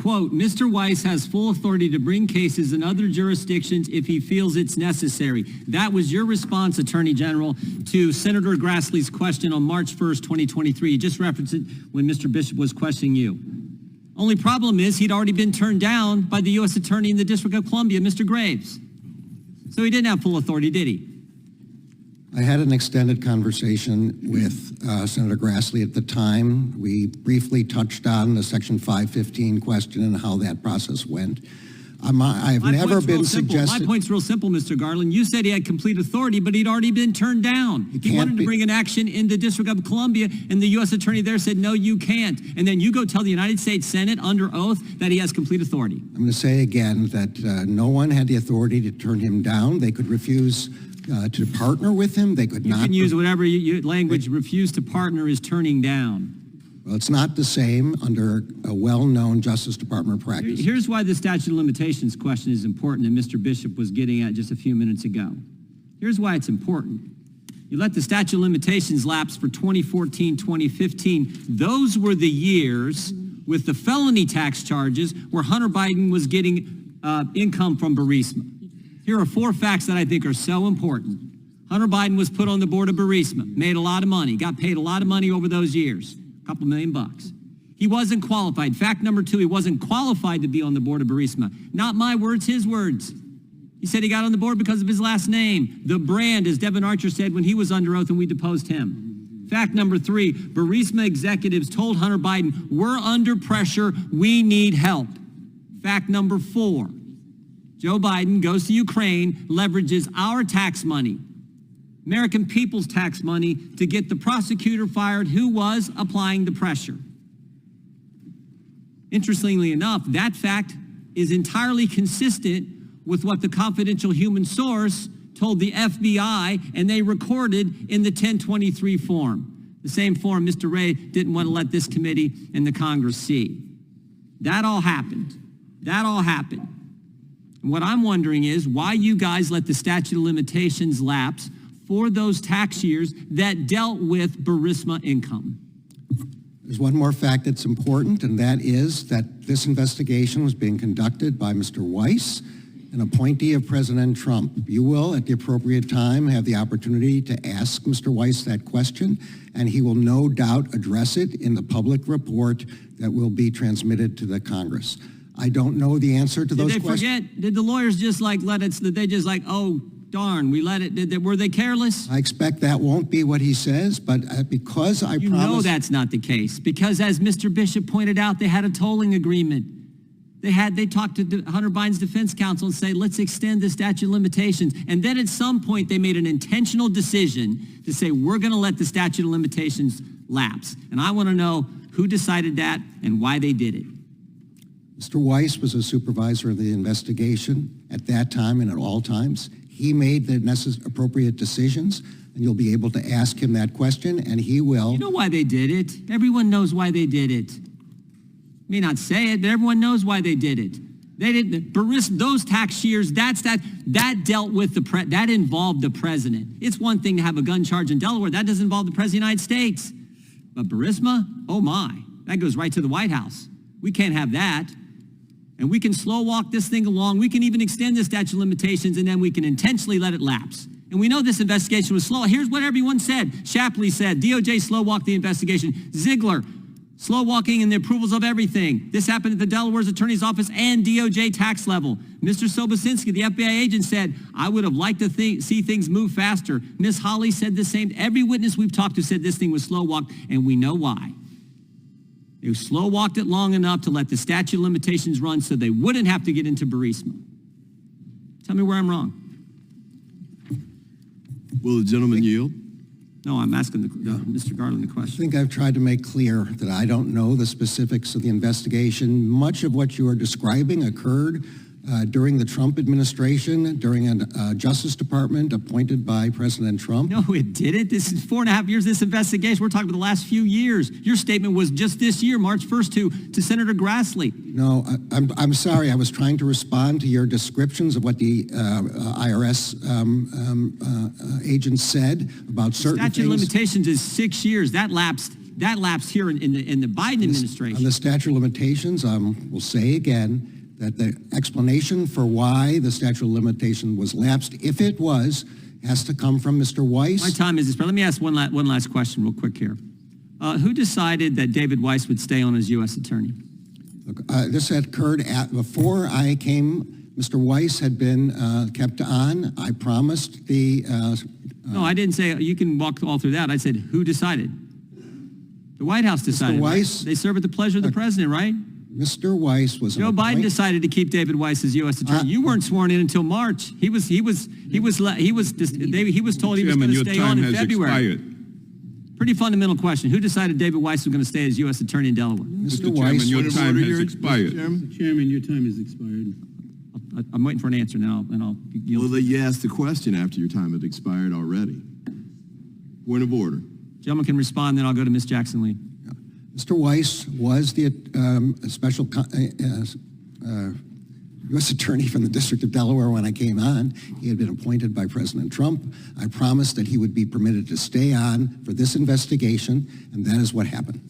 quote, Mr. Weiss has full authority to bring cases in other jurisdictions if he feels it's necessary. That was your response, Attorney General, to Senator Grassley's question on March 1st, 2023. You just referenced it when Mr. Bishop was questioning you. Only problem is he'd already been turned down by the U.S. Attorney in the District of Columbia, Mr. Graves. So he didn't have full authority, did he? I had an extended conversation with Senator Grassley at the time. We briefly touched on the Section 515 question and how that process went. I've never been suggested. My point's real simple, Mr. Garland. You said he had complete authority, but he'd already been turned down. He wanted to bring an action in the District of Columbia, and the U.S. Attorney there said, no, you can't. And then you go tell the United States Senate under oath that he has complete authority. I'm going to say again that no one had the authority to turn him down. They could refuse to partner with him. They could not. You can use whatever language. Refuse to partner is turning down. Well, it's not the same under a well-known Justice Department practice. Here's why the statute of limitations question is important that Mr. Bishop was getting at just a few minutes ago. Here's why it's important. You let the statute of limitations lapse for 2014, 2015. Those were the years with the felony tax charges where Hunter Biden was getting income from Burisma. Here are 4 facts that I think are so important. Hunter Biden was put on the board of Burisma, made a lot of money, got paid a lot of money over those years. Couple $1 million. He wasn't qualified. Fact number 2, he wasn't qualified to be on the board of Burisma. Not my words, his words. He said he got on the board because of his last name. The brand, as Devin Archer said when he was under oath and we deposed him. Fact number 3, Burisma executives told Hunter Biden, we're under pressure, we need help. Fact number 4, Joe Biden goes to Ukraine, leverages our tax money, American people's tax money, to get the prosecutor fired who was applying the pressure. Interestingly enough, that fact is entirely consistent with what the confidential human source told the FBI, and they recorded in the 1023 form, the same form Mr. Wray didn't want to let this committee and the Congress see. That all happened. That all happened. And what I'm wondering is why you guys let the statute of limitations lapse for those tax years that dealt with Burisma income. There's one more fact that's important, and that is that this investigation was being conducted by Mr. Weiss, an appointee of President Trump. You will, at the appropriate time, have the opportunity to ask Mr. Weiss that question, and he will no doubt address it in the public report that will be transmitted to the Congress. I don't know the answer to those questions. Did they forget? Did the lawyers just like let it, did they just like, oh, darn, we let it, were they careless? I expect that won't be what he says, but because I promise... You know that's not the case, because as Mr. Bishop pointed out, they had a tolling agreement. They talked to Hunter Biden's defense counsel and say, let's extend the statute of limitations. And then at some point, they made an intentional decision to say, we're going to let the statute of limitations lapse. And I want to know who decided that and why they did it. Mr. Weiss was a supervisor of the investigation at that time and at all times. He made the appropriate decisions, and you'll be able to ask him that question, and he will. You know why they did it. Everyone knows why they did it. May not say it, but everyone knows why they did it. They didn't. Burisma, those tax years, that dealt with that involved the president. It's one thing to have a gun charge in Delaware. That doesn't involve the president of the United States. But Burisma, oh my, that goes right to the White House. We can't have that. And we can slow walk this thing along. We can even extend the statute of limitations, and then we can intentionally let it lapse. And we know this investigation was slow. Here's what everyone said. Shapley said, DOJ slow walked the investigation. Ziegler, slow walking in the approvals of everything. This happened at the Delaware's attorney's office and DOJ tax level. Mr. Sobocinski, the FBI agent, said, I would have liked to see things move faster. Ms. Hawley said the same. Every witness we've talked to said this thing was slow walked, and we know why. They slow walked it long enough to let the statute of limitations run so they wouldn't have to get into Burisma. Tell me where I'm wrong. Will the gentleman yield? No, I'm asking Mr. Garland the question. I think I've tried to make clear that I don't know the specifics of the investigation. Much of what you are describing occurred during the Trump administration, during a Justice Department appointed by President Trump. No, it didn't. This is 4.5 years, this investigation. We're talking about the last few years. Your statement was just this year, March 1st, to Senator Grassley. No, I'm sorry. I was trying to respond to your descriptions of what the IRS agents said about certain things. Statute of limitations is 6 years. That lapsed That lapsed here in the Biden administration. On the statute of limitations, we'll say again that the explanation for why the statute of limitation was lapsed, if it was, has to come from Mr. Weiss. My time is expired. Let me ask one last question real quick here. Who decided that David Weiss would stay on as U.S. attorney? Look, this had occurred before I came. Mr. Weiss had been kept on. I promised the... no, I didn't say, you can walk all through that. I said, who decided? The White House decided. Mr. Weiss, right? They serve at the pleasure of the president, right? Mr. Weiss was... Joe Biden decided to keep David Weiss as U.S. attorney. You weren't sworn in until March. He was told he was going to stay on in February. Expired. Pretty fundamental question. Who decided David Weiss was going to stay as U.S. attorney in Delaware? Mr. Mr. Weiss... Chairman, your time has expired. Mr. Chairman, your time has expired. I'm waiting for an answer now, and I'll yield. Well, you asked the question after your time had expired already. Point of order. Gentleman can respond, then I'll go to Ms. Jackson Lee. Mr. Weiss was the special U.S. attorney from the District of Delaware when I came on. He had been appointed by President Trump. I promised that he would be permitted to stay on for this investigation, and that is what happened.